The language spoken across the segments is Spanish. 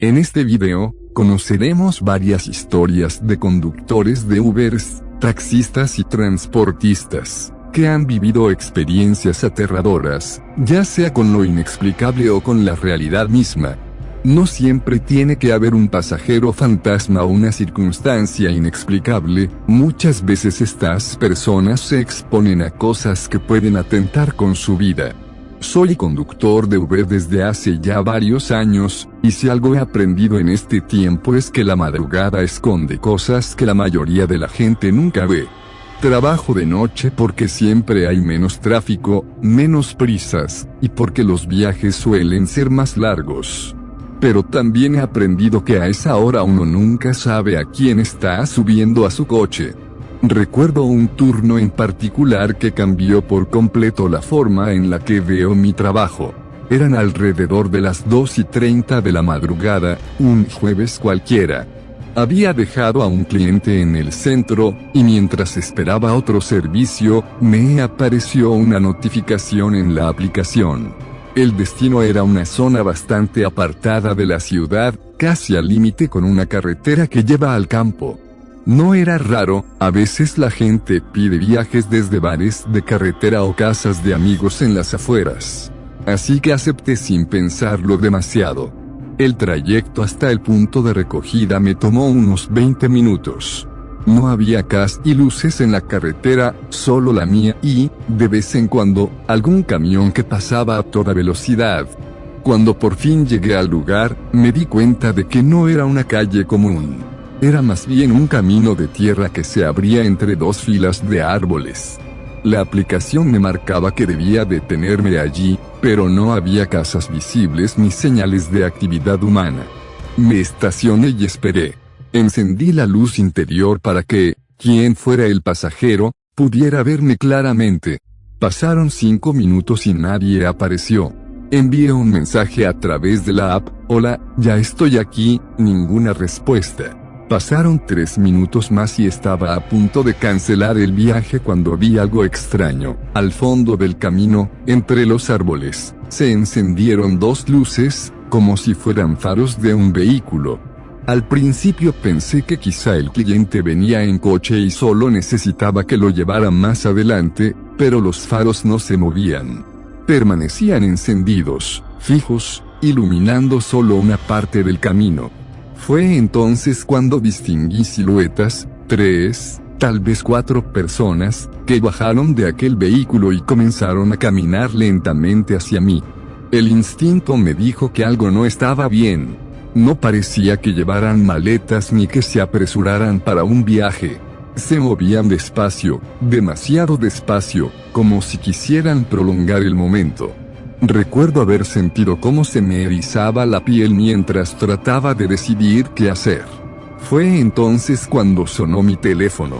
En este video, conoceremos varias historias de conductores de Ubers, taxistas y transportistas, que han vivido experiencias aterradoras, ya sea con lo inexplicable o con la realidad misma. No siempre tiene que haber un pasajero fantasma o una circunstancia inexplicable, muchas veces estas personas se exponen a cosas que pueden atentar con su vida. Soy conductor de Uber desde hace ya varios años, y si algo he aprendido en este tiempo es que la madrugada esconde cosas que la mayoría de la gente nunca ve. Trabajo de noche porque siempre hay menos tráfico, menos prisas, y porque los viajes suelen ser más largos. Pero también he aprendido que a esa hora uno nunca sabe a quién está subiendo a su coche. Recuerdo un turno en particular que cambió por completo la forma en la que veo mi trabajo. Eran alrededor de las 2:30 de la madrugada, un jueves cualquiera. Había dejado a un cliente en el centro, y mientras esperaba otro servicio, me apareció una notificación en la aplicación. El destino era una zona bastante apartada de la ciudad, casi al límite con una carretera que lleva al campo. No era raro, a veces la gente pide viajes desde bares de carretera o casas de amigos en las afueras. Así que acepté sin pensarlo demasiado. El trayecto hasta el punto de recogida me tomó unos 20 minutos. No había casi luces en la carretera, solo la mía y, de vez en cuando, algún camión que pasaba a toda velocidad. Cuando por fin llegué al lugar, me di cuenta de que no era una calle común. Era más bien un camino de tierra que se abría entre dos filas de árboles. La aplicación me marcaba que debía detenerme allí, pero no había casas visibles ni señales de actividad humana. Me estacioné y esperé. Encendí la luz interior para que, quien fuera el pasajero, pudiera verme claramente. Pasaron 5 minutos y nadie apareció. Envié un mensaje a través de la app: "Hola, ya estoy aquí", ninguna respuesta. Pasaron 3 minutos más y estaba a punto de cancelar el viaje cuando vi algo extraño. Al fondo del camino, entre los árboles, se encendieron 2 luces, como si fueran faros de un vehículo. Al principio pensé que quizá el cliente venía en coche y solo necesitaba que lo llevara más adelante, pero los faros no se movían. Permanecían encendidos, fijos, iluminando solo una parte del camino. Fue entonces cuando distinguí siluetas, 3, tal vez 4 personas, que bajaron de aquel vehículo y comenzaron a caminar lentamente hacia mí. El instinto me dijo que algo no estaba bien. No parecía que llevaran maletas ni que se apresuraran para un viaje. Se movían despacio, demasiado despacio, como si quisieran prolongar el momento. Recuerdo haber sentido cómo se me erizaba la piel mientras trataba de decidir qué hacer. Fue entonces cuando sonó mi teléfono.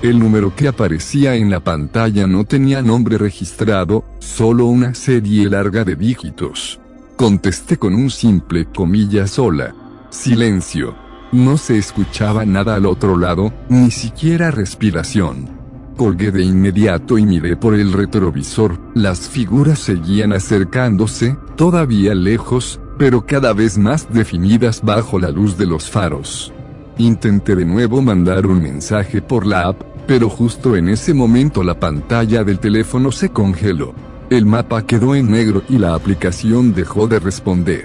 El número que aparecía en la pantalla no tenía nombre registrado, solo una serie larga de dígitos. Contesté con un simple "hola". Silencio. No se escuchaba nada al otro lado, ni siquiera respiración. Colgué de inmediato y miré por el retrovisor. Las figuras seguían acercándose, todavía lejos, pero cada vez más definidas bajo la luz de los faros. Intenté de nuevo mandar un mensaje por la app, pero justo en ese momento la pantalla del teléfono se congeló. El mapa quedó en negro y la aplicación dejó de responder.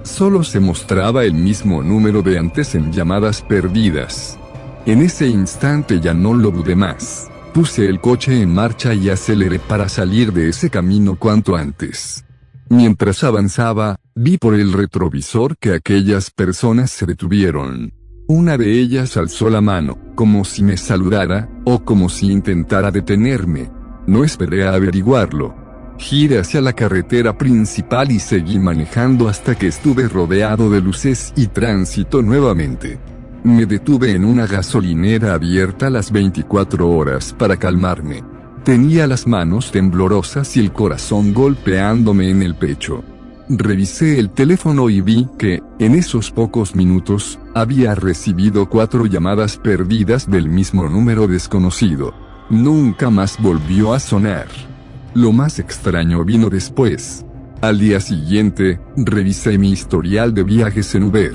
Solo se mostraba el mismo número de antes en llamadas perdidas. En ese instante ya no lo dudé más. Puse el coche en marcha y aceleré para salir de ese camino cuanto antes. Mientras avanzaba, vi por el retrovisor que aquellas personas se detuvieron. Una de ellas alzó la mano, como si me saludara, o como si intentara detenerme. No esperé a averiguarlo. Giré hacia la carretera principal y seguí manejando hasta que estuve rodeado de luces y tránsito nuevamente. Me detuve en una gasolinera abierta las 24 horas para calmarme. Tenía las manos temblorosas y el corazón golpeándome en el pecho. Revisé el teléfono y vi que, en esos pocos minutos, había recibido 4 llamadas perdidas del mismo número desconocido. Nunca más volvió a sonar. Lo más extraño vino después. Al día siguiente, revisé mi historial de viajes en Uber.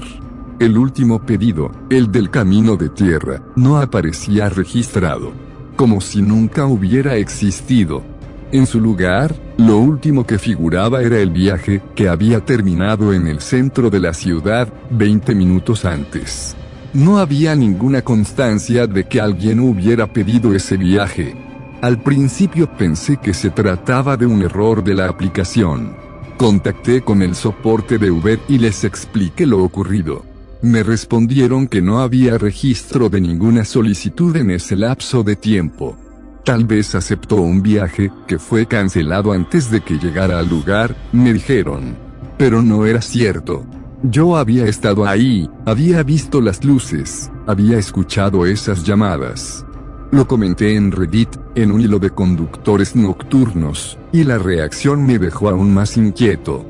El último pedido, el del camino de tierra, no aparecía registrado. Como si nunca hubiera existido. En su lugar, lo último que figuraba era el viaje que había terminado en el centro de la ciudad 20 minutos antes. No había ninguna constancia de que alguien hubiera pedido ese viaje. Al principio pensé que se trataba de un error de la aplicación. Contacté con el soporte de Uber y les expliqué lo ocurrido. Me respondieron que no había registro de ninguna solicitud en ese lapso de tiempo. Tal vez aceptó un viaje que fue cancelado antes de que llegara al lugar, me dijeron. Pero no era cierto. Yo había estado ahí, había visto las luces, había escuchado esas llamadas. Lo comenté en Reddit, en un hilo de conductores nocturnos, y la reacción me dejó aún más inquieto.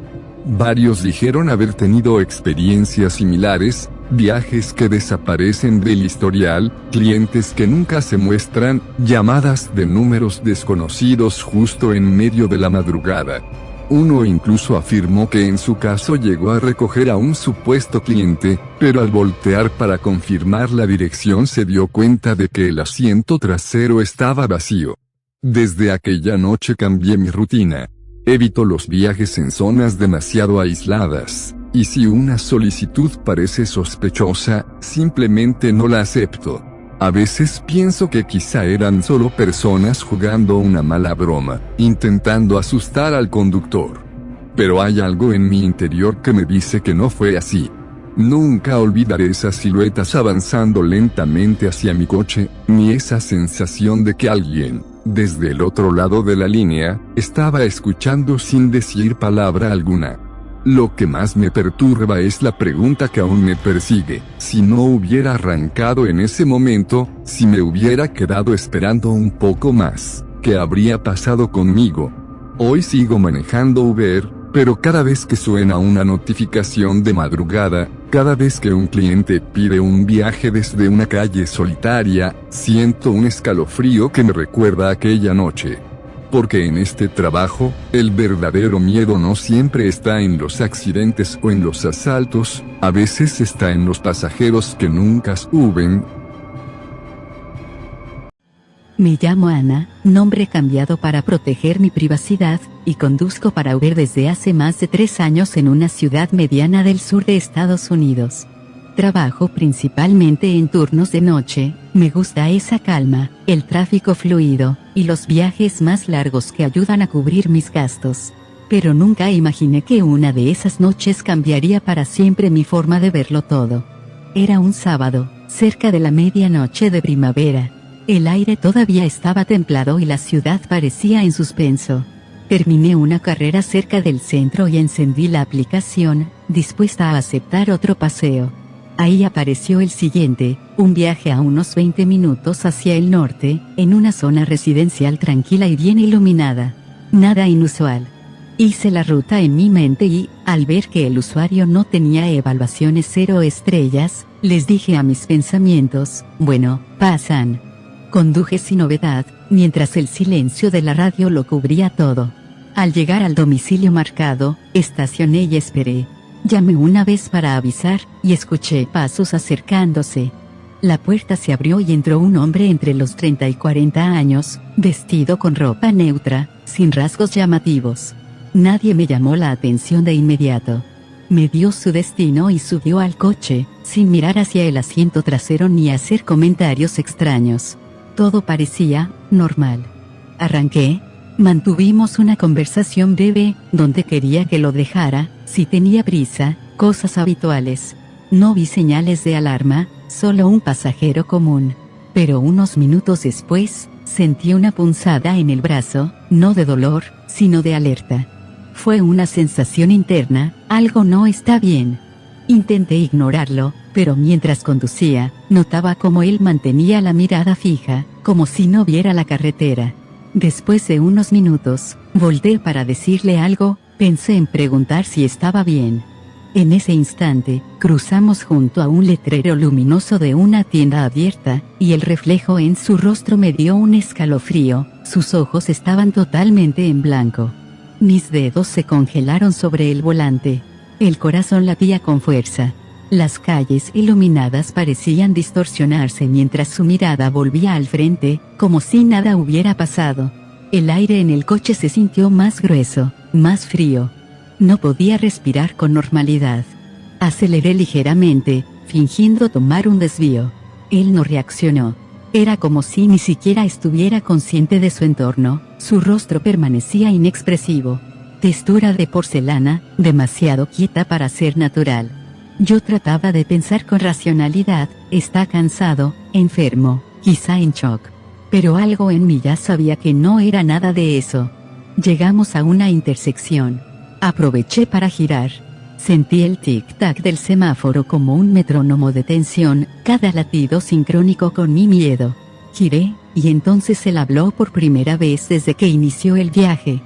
Varios dijeron haber tenido experiencias similares, viajes que desaparecen del historial, clientes que nunca se muestran, llamadas de números desconocidos justo en medio de la madrugada. Uno incluso afirmó que en su caso llegó a recoger a un supuesto cliente, pero al voltear para confirmar la dirección se dio cuenta de que el asiento trasero estaba vacío. Desde aquella noche cambié mi rutina. Evito los viajes en zonas demasiado aisladas, y si una solicitud parece sospechosa, simplemente no la acepto. A veces pienso que quizá eran solo personas jugando una mala broma, intentando asustar al conductor. Pero hay algo en mi interior que me dice que no fue así. Nunca olvidaré esas siluetas avanzando lentamente hacia mi coche, ni esa sensación de que alguien, desde el otro lado de la línea, estaba escuchando sin decir palabra alguna. Lo que más me perturba es la pregunta que aún me persigue: si no hubiera arrancado en ese momento, si me hubiera quedado esperando un poco más, ¿qué habría pasado conmigo? Hoy sigo manejando Uber, pero cada vez que suena una notificación de madrugada, cada vez que un cliente pide un viaje desde una calle solitaria, siento un escalofrío que me recuerda aquella noche. Porque en este trabajo, el verdadero miedo no siempre está en los accidentes o en los asaltos, a veces está en los pasajeros que nunca suben. Me llamo Ana, nombre cambiado para proteger mi privacidad, y conduzco para Uber desde hace más de 3 años en una ciudad mediana del sur de Estados Unidos. Trabajo principalmente en turnos de noche, me gusta esa calma, el tráfico fluido, y los viajes más largos que ayudan a cubrir mis gastos. Pero nunca imaginé que una de esas noches cambiaría para siempre mi forma de verlo todo. Era un sábado, cerca de la medianoche de primavera. El aire todavía estaba templado y la ciudad parecía en suspenso. Terminé una carrera cerca del centro y encendí la aplicación, dispuesta a aceptar otro paseo. Ahí apareció el siguiente, un viaje a unos 20 minutos hacia el norte, en una zona residencial tranquila y bien iluminada. Nada inusual. Hice la ruta en mi mente y, al ver que el usuario no tenía evaluaciones 0 estrellas, les dije a mis pensamientos: bueno, pasan. Conduje sin novedad, mientras el silencio de la radio lo cubría todo. Al llegar al domicilio marcado, estacioné y esperé. Llamé una vez para avisar, y escuché pasos acercándose. La puerta se abrió y entró un hombre entre los 30 y 40 años, vestido con ropa neutra, sin rasgos llamativos. Nadie me llamó la atención de inmediato. Me dio su destino y subió al coche, sin mirar hacia el asiento trasero ni hacer comentarios extraños. Todo parecía normal. Arranqué. Mantuvimos una conversación breve, donde quería que lo dejara, si tenía prisa, cosas habituales. No vi señales de alarma, solo un pasajero común. Pero unos minutos después, sentí una punzada en el brazo, no de dolor, sino de alerta. Fue una sensación interna: algo no está bien. Intenté ignorarlo, pero mientras conducía, notaba cómo él mantenía la mirada fija, como si no viera la carretera. Después de unos minutos, volteé para decirle algo, pensé en preguntar si estaba bien. En ese instante, cruzamos junto a un letrero luminoso de una tienda abierta, y el reflejo en su rostro me dio un escalofrío, sus ojos estaban totalmente en blanco. Mis dedos se congelaron sobre el volante. El corazón latía con fuerza. Las calles iluminadas parecían distorsionarse mientras su mirada volvía al frente, como si nada hubiera pasado. El aire en el coche se sintió más grueso, más frío. No podía respirar con normalidad. Aceleré ligeramente, fingiendo tomar un desvío. Él no reaccionó. Era como si ni siquiera estuviera consciente de su entorno, su rostro permanecía inexpresivo. Textura de porcelana, demasiado quieta para ser natural. Yo trataba de pensar con racionalidad, está cansado, enfermo, quizá en shock. Pero algo en mí ya sabía que no era nada de eso. Llegamos a una intersección. Aproveché para girar. Sentí el tic-tac del semáforo como un metrónomo de tensión, cada latido sincrónico con mi miedo. Giré, y entonces él habló por primera vez desde que inició el viaje.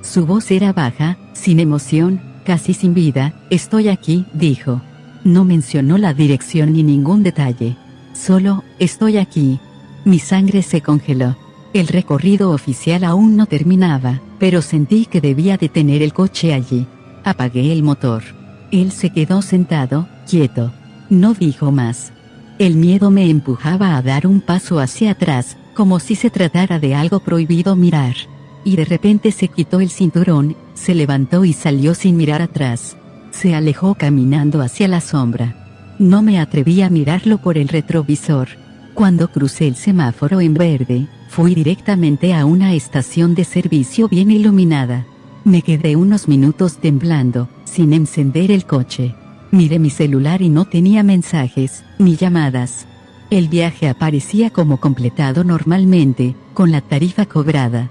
Su voz era baja, sin emoción, casi sin vida. Estoy aquí, dijo. No mencionó la dirección ni ningún detalle. Solo, estoy aquí. Mi sangre se congeló. El recorrido oficial aún no terminaba, pero sentí que debía detener el coche allí. Apagué el motor. Él se quedó sentado, quieto. No dijo más. El miedo me empujaba a dar un paso hacia atrás, como si se tratara de algo prohibido mirar. Y de repente se quitó el cinturón, se levantó y salió sin mirar atrás. Se alejó caminando hacia la sombra. No me atreví a mirarlo por el retrovisor. Cuando crucé el semáforo en verde, fui directamente a una estación de servicio bien iluminada. Me quedé unos minutos temblando, sin encender el coche. Miré mi celular y no tenía mensajes, ni llamadas. El viaje aparecía como completado normalmente, con la tarifa cobrada.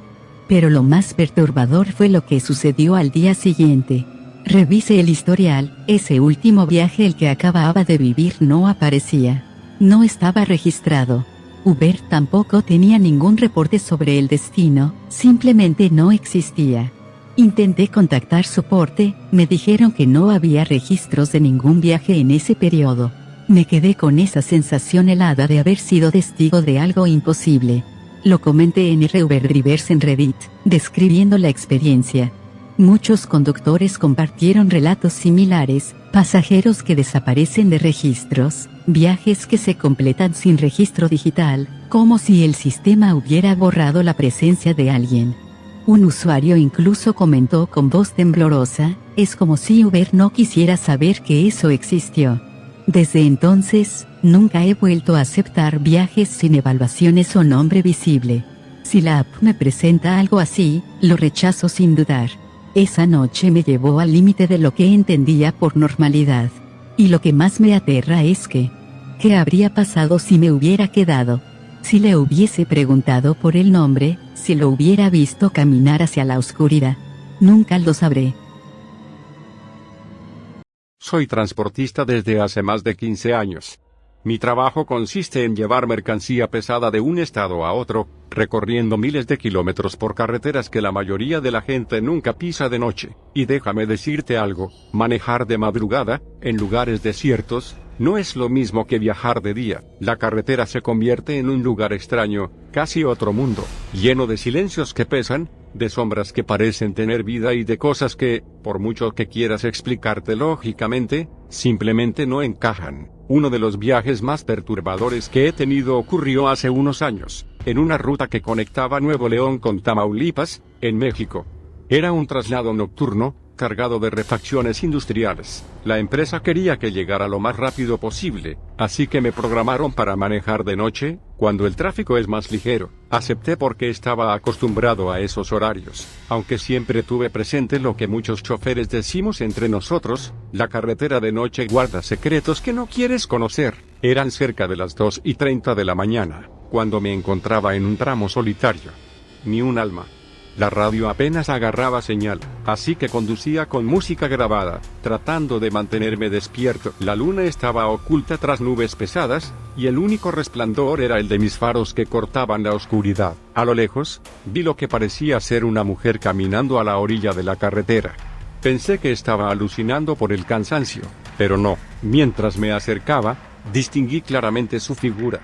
Pero lo más perturbador fue lo que sucedió al día siguiente. Revisé el historial, ese último viaje el que acababa de vivir no aparecía. No estaba registrado. Uber tampoco tenía ningún reporte sobre el destino, simplemente no existía. Intenté contactar soporte, me dijeron que no había registros de ningún viaje en ese periodo. Me quedé con esa sensación helada de haber sido testigo de algo imposible. Lo comenté en Uber Drivers en Reddit, describiendo la experiencia. Muchos conductores compartieron relatos similares, pasajeros que desaparecen de registros, viajes que se completan sin registro digital, como si el sistema hubiera borrado la presencia de alguien. Un usuario incluso comentó con voz temblorosa, es como si Uber no quisiera saber que eso existió. Desde entonces, nunca he vuelto a aceptar viajes sin evaluaciones o nombre visible. Si la app me presenta algo así, lo rechazo sin dudar. Esa noche me llevó al límite de lo que entendía por normalidad. Y lo que más me aterra es ¿qué habría pasado si me hubiera quedado? Si le hubiese preguntado por el nombre, si lo hubiera visto caminar hacia la oscuridad. Nunca lo sabré. Soy transportista desde hace más de 15 años. Mi trabajo consiste en llevar mercancía pesada de un estado a otro, recorriendo miles de kilómetros por carreteras que la mayoría de la gente nunca pisa de noche. Y déjame decirte algo, manejar de madrugada, en lugares desiertos, no es lo mismo que viajar de día. La carretera se convierte en un lugar extraño, casi otro mundo, lleno de silencios que pesan, de sombras que parecen tener vida y de cosas que, por mucho que quieras explicarte lógicamente, simplemente no encajan. Uno de los viajes más perturbadores que he tenido ocurrió hace unos años, en una ruta que conectaba Nuevo León con Tamaulipas, en México. Era un traslado nocturno, cargado de refacciones industriales. La empresa quería que llegara lo más rápido posible, así que me programaron para manejar de noche, cuando el tráfico es más ligero. Acepté porque estaba acostumbrado a esos horarios, aunque siempre tuve presente lo que muchos choferes decimos entre nosotros, la carretera de noche guarda secretos que no quieres conocer. Eran cerca de las 2:30 de la mañana, cuando me encontraba en un tramo solitario. Ni un alma. La radio apenas agarraba señal, así que conducía con música grabada, tratando de mantenerme despierto. La luna estaba oculta tras nubes pesadas, y el único resplandor era el de mis faros que cortaban la oscuridad. A lo lejos, vi lo que parecía ser una mujer caminando a la orilla de la carretera. Pensé que estaba alucinando por el cansancio, pero no. Mientras me acercaba, distinguí claramente su figura.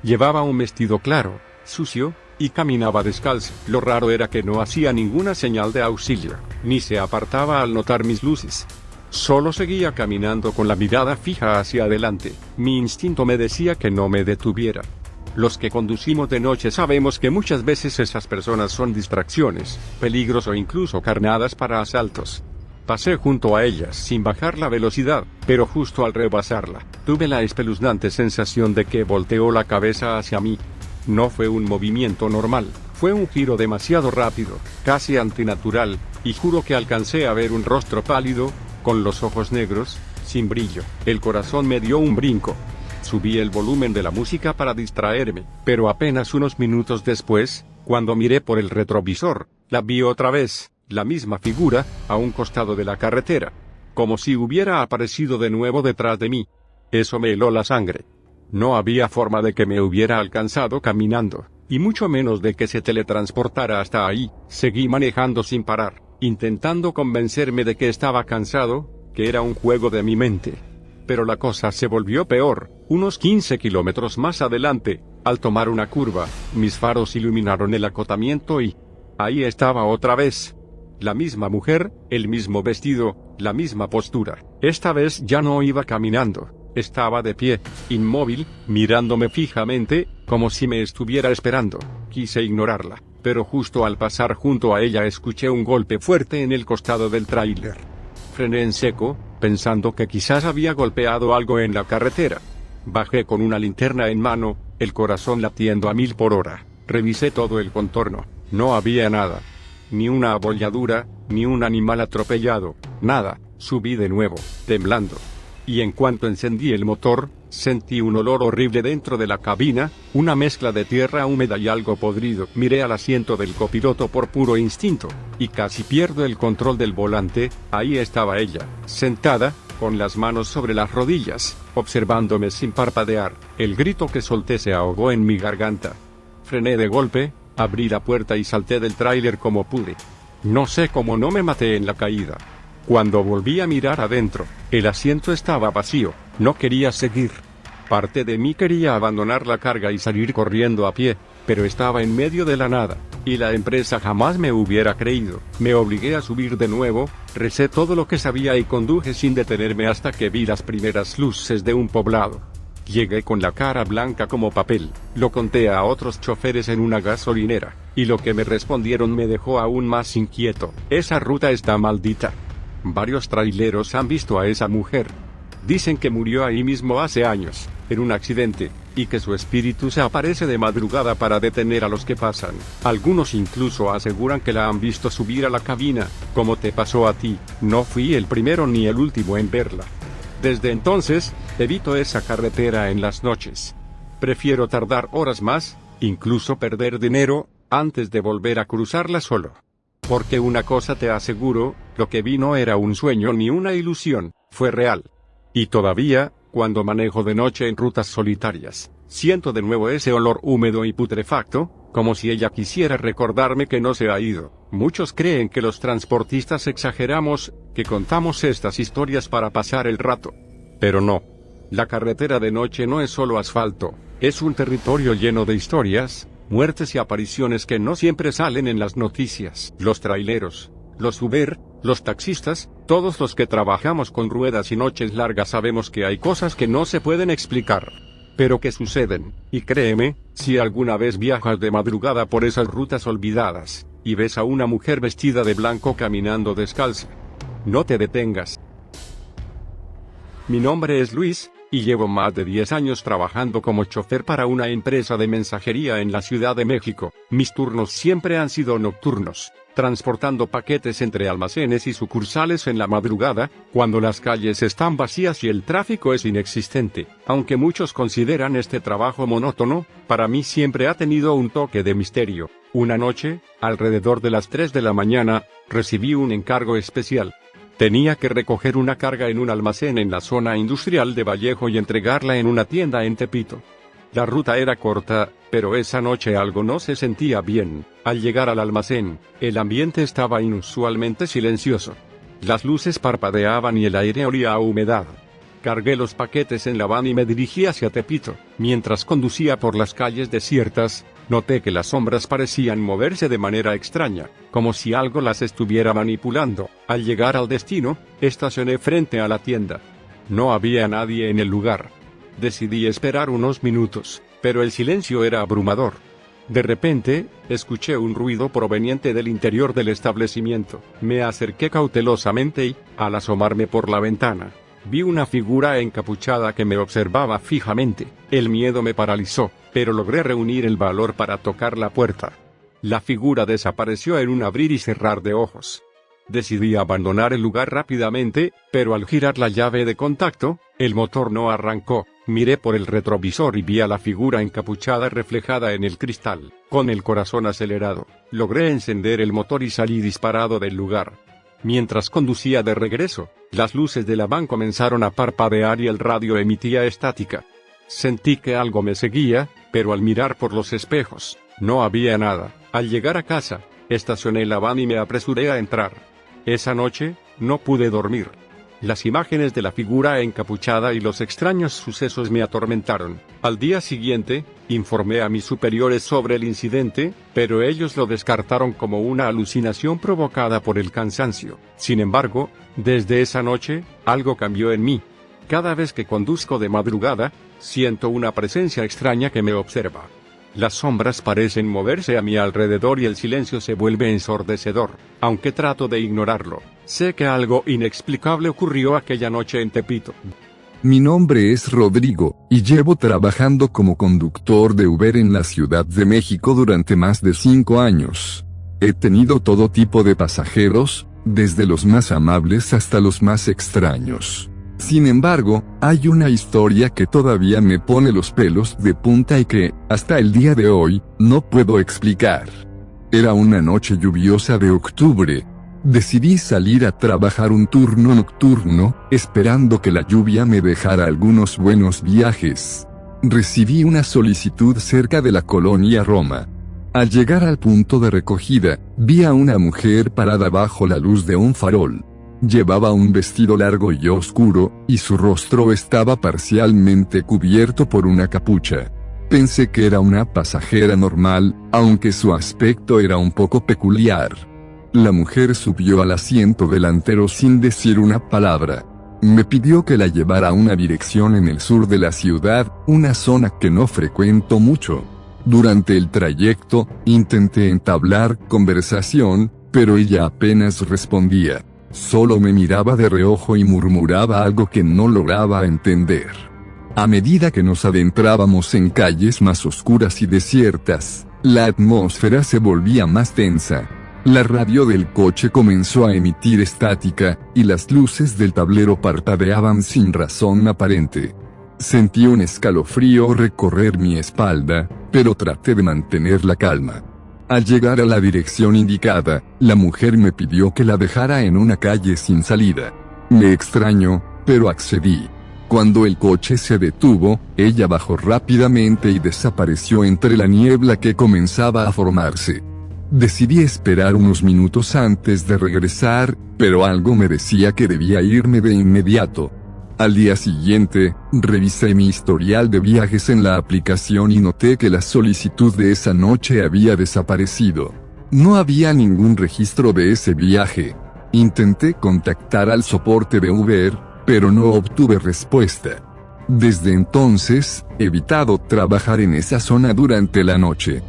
Llevaba un vestido claro, sucio, y caminaba descalzo. Lo raro era que no hacía ninguna señal de auxilio, ni se apartaba al notar mis luces. Solo seguía caminando con la mirada fija hacia adelante. Mi instinto me decía que no me detuviera. Los que conducimos de noche sabemos que muchas veces esas personas son distracciones, peligros o incluso carnadas para asaltos. Pasé junto a ellas sin bajar la velocidad, pero justo al rebasarla, tuve la espeluznante sensación de que volteó la cabeza hacia mí. No fue un movimiento normal, fue un giro demasiado rápido, casi antinatural, y juro que alcancé a ver un rostro pálido, con los ojos negros, sin brillo. El corazón me dio un brinco. Subí el volumen de la música para distraerme, pero apenas unos minutos después, cuando miré por el retrovisor, la vi otra vez, la misma figura, a un costado de la carretera, como si hubiera aparecido de nuevo detrás de mí. Eso me heló la sangre. No había forma de que me hubiera alcanzado caminando, y mucho menos de que se teletransportara hasta ahí. Seguí manejando sin parar, intentando convencerme de que estaba cansado, que era un juego de mi mente. Pero la cosa se volvió peor. Unos 15 kilómetros más adelante, al tomar una curva, mis faros iluminaron el acotamiento y ahí estaba otra vez. La misma mujer, el mismo vestido, la misma postura. Esta vez ya no iba caminando, estaba de pie, inmóvil, mirándome fijamente, como si me estuviera esperando. Quise ignorarla, pero justo al pasar junto a ella escuché un golpe fuerte en el costado del tráiler. Frené en seco, pensando que quizás había golpeado algo en la carretera. Bajé con una linterna en mano, el corazón latiendo a 1000 por hora. Revisé todo el contorno. No había nada. Ni una abolladura, ni un animal atropellado, nada. Subí de nuevo, temblando. Y en cuanto encendí el motor, sentí un olor horrible dentro de la cabina, una mezcla de tierra húmeda y algo podrido. Miré al asiento del copiloto por puro instinto, y casi pierdo el control del volante. Ahí estaba ella, sentada, con las manos sobre las rodillas, observándome sin parpadear. El grito que solté se ahogó en mi garganta. Frené de golpe, abrí la puerta y salté del tráiler como pude. No sé cómo no me maté en la caída. Cuando volví a mirar adentro, el asiento estaba vacío. No quería seguir. Parte de mí quería abandonar la carga y salir corriendo a pie, pero estaba en medio de la nada, y la empresa jamás me hubiera creído. Me obligué a subir de nuevo, recé todo lo que sabía y conduje sin detenerme hasta que vi las primeras luces de un poblado. Llegué con la cara blanca como papel, lo conté a otros choferes en una gasolinera, y lo que me respondieron me dejó aún más inquieto. Esa ruta está maldita. Varios traileros han visto a esa mujer. Dicen que murió ahí mismo hace años, en un accidente, y que su espíritu se aparece de madrugada para detener a los que pasan. Algunos incluso aseguran que la han visto subir a la cabina, como te pasó a ti. No fui el primero ni el último en verla. Desde entonces, evito esa carretera en las noches. Prefiero tardar horas más, incluso perder dinero, antes de volver a cruzarla solo. Porque una cosa te aseguro, lo que vi no era un sueño ni una ilusión, fue real. Y todavía, cuando manejo de noche en rutas solitarias, siento de nuevo ese olor húmedo y putrefacto, como si ella quisiera recordarme que no se ha ido. Muchos creen que los transportistas exageramos, que contamos estas historias para pasar el rato. Pero no. La carretera de noche no es solo asfalto, es un territorio lleno de historias, muertes y apariciones que no siempre salen en las noticias. Los traileros, los Uber, los taxistas, todos los que trabajamos con ruedas y noches largas sabemos que hay cosas que no se pueden explicar, pero que suceden. Y créeme, si alguna vez viajas de madrugada por esas rutas olvidadas, y ves a una mujer vestida de blanco caminando descalza, no te detengas. Mi nombre es Luis, y llevo más de 10 años trabajando como chofer para una empresa de mensajería en la Ciudad de México. Mis turnos siempre han sido nocturnos, transportando paquetes entre almacenes y sucursales en la madrugada, cuando las calles están vacías y el tráfico es inexistente. Aunque muchos consideran este trabajo monótono, para mí siempre ha tenido un toque de misterio. Una noche, alrededor de las 3 de la mañana, recibí un encargo especial. Tenía que recoger una carga en un almacén en la zona industrial de Vallejo y entregarla en una tienda en Tepito. La ruta era corta, pero esa noche algo no se sentía bien. Al llegar al almacén, el ambiente estaba inusualmente silencioso. Las luces parpadeaban y el aire olía a humedad. Cargué los paquetes en la van y me dirigí hacia Tepito. Mientras conducía por las calles desiertas, Noté que las sombras parecían moverse de manera extraña, como si algo las estuviera manipulando. Al llegar al destino, estacioné frente a la tienda. No había nadie en el lugar. Decidí esperar unos minutos, pero el silencio era abrumador. De repente, escuché un ruido proveniente del interior del establecimiento. Me acerqué cautelosamente y, al asomarme por la ventana, vi una figura encapuchada que me observaba fijamente. El miedo me paralizó, pero logré reunir el valor para tocar la puerta. La figura desapareció en un abrir y cerrar de ojos. Decidí abandonar el lugar rápidamente, pero al girar la llave de contacto, el motor no arrancó. Miré por el retrovisor y vi a la figura encapuchada reflejada en el cristal. Con el corazón acelerado, logré encender el motor y salí disparado del lugar. Mientras conducía de regreso, las luces de la van comenzaron a parpadear y el radio emitía estática. Sentí que algo me seguía, pero al mirar por los espejos, no había nada. Al llegar a casa, estacioné la van y me apresuré a entrar. Esa noche, no pude dormir. Las imágenes de la figura encapuchada y los extraños sucesos me atormentaron. Al día siguiente, informé a mis superiores sobre el incidente, pero ellos lo descartaron como una alucinación provocada por el cansancio. Sin embargo, desde esa noche, algo cambió en mí. Cada vez que conduzco de madrugada, siento una presencia extraña que me observa. Las sombras parecen moverse a mi alrededor y el silencio se vuelve ensordecedor. Aunque trato de ignorarlo, sé que algo inexplicable ocurrió aquella noche en Tepito. Mi nombre es Rodrigo, y llevo trabajando como conductor de Uber en la Ciudad de México durante más de 5 años. He tenido todo tipo de pasajeros, desde los más amables hasta los más extraños. Sin embargo, hay una historia que todavía me pone los pelos de punta y que, hasta el día de hoy, no puedo explicar. Era una noche lluviosa de octubre. Decidí salir a trabajar un turno nocturno, esperando que la lluvia me dejara algunos buenos viajes. Recibí una solicitud cerca de la colonia Roma. Al llegar al punto de recogida, vi a una mujer parada bajo la luz de un farol. Llevaba un vestido largo y oscuro, y su rostro estaba parcialmente cubierto por una capucha. Pensé que era una pasajera normal, aunque su aspecto era un poco peculiar. La mujer subió al asiento delantero sin decir una palabra. Me pidió que la llevara a una dirección en el sur de la ciudad, una zona que no frecuento mucho. Durante el trayecto, intenté entablar conversación, pero ella apenas respondía. Solo me miraba de reojo y murmuraba algo que no lograba entender. A medida que nos adentrábamos en calles más oscuras y desiertas, la atmósfera se volvía más tensa. La radio del coche comenzó a emitir estática, y las luces del tablero parpadeaban sin razón aparente. Sentí un escalofrío recorrer mi espalda, pero traté de mantener la calma. Al llegar a la dirección indicada, la mujer me pidió que la dejara en una calle sin salida. Me extrañó, pero accedí. Cuando el coche se detuvo, ella bajó rápidamente y desapareció entre la niebla que comenzaba a formarse. Decidí esperar unos minutos antes de regresar, pero algo me decía que debía irme de inmediato. Al día siguiente, revisé mi historial de viajes en la aplicación y noté que la solicitud de esa noche había desaparecido. No había ningún registro de ese viaje. Intenté contactar al soporte de Uber, pero no obtuve respuesta. Desde entonces, he evitado trabajar en esa zona durante la noche.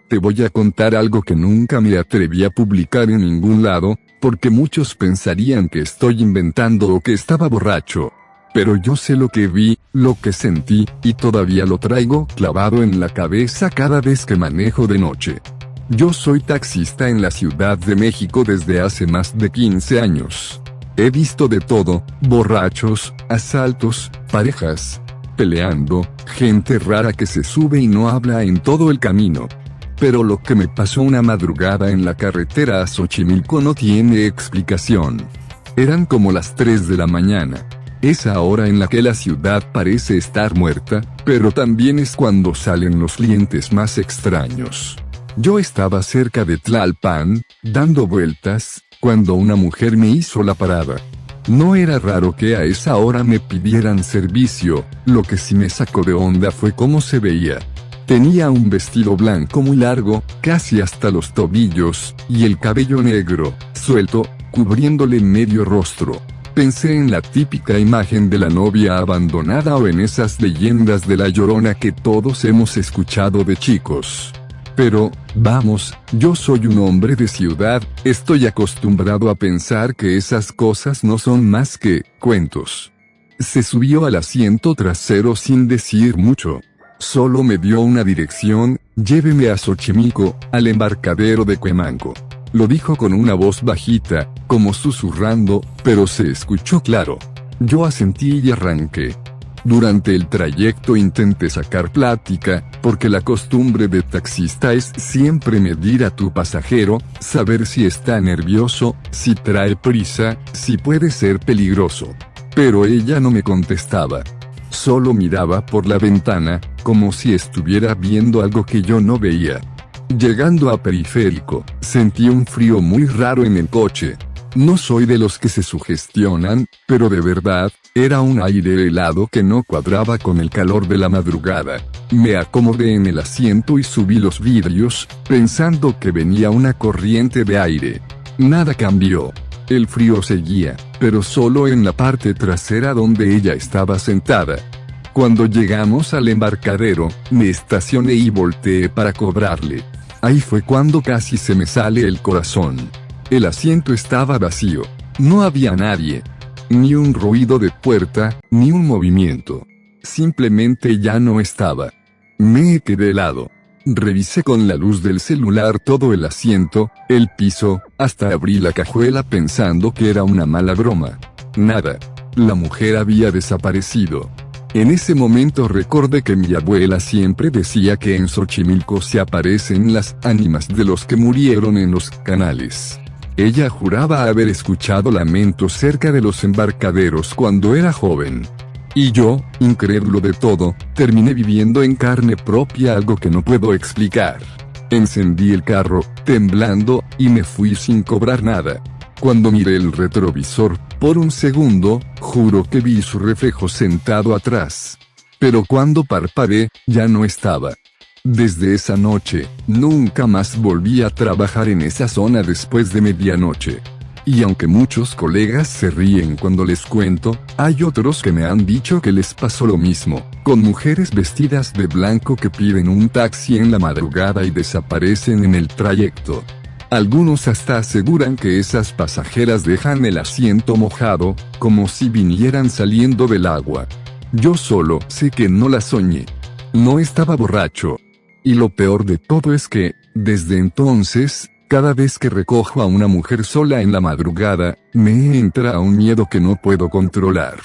Te voy a contar algo que nunca me atreví a publicar en ningún lado, porque muchos pensarían que estoy inventando o que estaba borracho. Pero yo sé lo que vi, lo que sentí, y todavía lo traigo clavado en la cabeza cada vez que manejo de noche. Yo soy taxista en la Ciudad de México desde hace más de 15 años. He visto de todo, borrachos, asaltos, parejas peleando, gente rara que se sube y no habla en todo el camino. Pero lo que me pasó una madrugada en la carretera a Xochimilco no tiene explicación. Eran como las 3 de la mañana. Esa hora en la que la ciudad parece estar muerta, pero también es cuando salen los clientes más extraños. Yo estaba cerca de Tlalpan, dando vueltas, cuando una mujer me hizo la parada. No era raro que a esa hora me pidieran servicio, lo que sí me sacó de onda fue cómo se veía. Tenía un vestido blanco muy largo, casi hasta los tobillos, y el cabello negro, suelto, cubriéndole medio rostro. Pensé en la típica imagen de la novia abandonada o en esas leyendas de la Llorona que todos hemos escuchado de chicos. Pero, vamos, yo soy un hombre de ciudad, estoy acostumbrado a pensar que esas cosas no son más que cuentos. Se subió al asiento trasero sin decir mucho. Solo me dio una dirección: lléveme a Xochimilco, al embarcadero de Cuemanco. Lo dijo con una voz bajita, como susurrando, pero se escuchó claro. Yo asentí y arranqué. Durante el trayecto intenté sacar plática, porque la costumbre de taxista es siempre medir a tu pasajero, saber si está nervioso, si trae prisa, si puede ser peligroso. Pero ella no me contestaba. Solo miraba por la ventana, como si estuviera viendo algo que yo no veía. Llegando a Periférico, sentí un frío muy raro en el coche. No soy de los que se sugestionan, pero de verdad, era un aire helado que no cuadraba con el calor de la madrugada. Me acomodé en el asiento y subí los vidrios, pensando que venía una corriente de aire. Nada cambió. El frío seguía, pero solo en la parte trasera donde ella estaba sentada. Cuando llegamos al embarcadero, me estacioné y volteé para cobrarle. Ahí fue cuando casi se me sale el corazón. El asiento estaba vacío. No había nadie. Ni un ruido de puerta, ni un movimiento. Simplemente ya no estaba. Me quedé helado. Revisé con la luz del celular todo el asiento, el piso, hasta abrí la cajuela pensando que era una mala broma. Nada. La mujer había desaparecido. En ese momento recordé que mi abuela siempre decía que en Xochimilco se aparecen las ánimas de los que murieron en los canales. Ella juraba haber escuchado lamentos cerca de los embarcaderos cuando era joven. Y yo, incrédulo de todo, terminé viviendo en carne propia algo que no puedo explicar. Encendí el carro, temblando, y me fui sin cobrar nada. Cuando miré el retrovisor, por un segundo, juro que vi su reflejo sentado atrás. Pero cuando parpadeé, ya no estaba. Desde esa noche, nunca más volví a trabajar en esa zona después de medianoche. Y aunque muchos colegas se ríen cuando les cuento, hay otros que me han dicho que les pasó lo mismo, con mujeres vestidas de blanco que piden un taxi en la madrugada y desaparecen en el trayecto. Algunos hasta aseguran que esas pasajeras dejan el asiento mojado, como si vinieran saliendo del agua. Yo solo sé que no la soñé. No estaba borracho. Y lo peor de todo es que, desde entonces, cada vez que recojo a una mujer sola en la madrugada, me entra un miedo que no puedo controlar.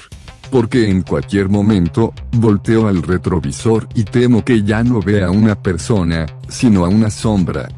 Porque en cualquier momento, volteo al retrovisor y temo que ya no vea a una persona, sino a una sombra.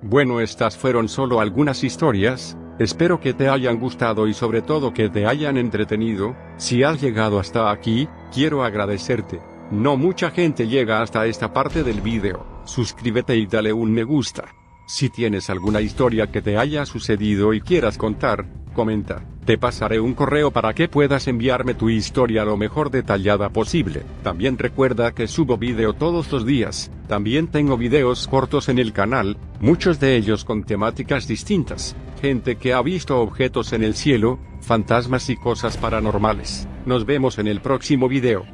Bueno, estas fueron solo algunas historias, espero que te hayan gustado y sobre todo que te hayan entretenido. Si has llegado hasta aquí, quiero agradecerte. No mucha gente llega hasta esta parte del video. Suscríbete y dale un me gusta. Si tienes alguna historia que te haya sucedido y quieras contar, comenta. Te pasaré un correo para que puedas enviarme tu historia lo mejor detallada posible. También recuerda que subo video todos los días. También tengo videos cortos en el canal, muchos de ellos con temáticas distintas. Gente que ha visto objetos en el cielo, fantasmas y cosas paranormales. Nos vemos en el próximo video.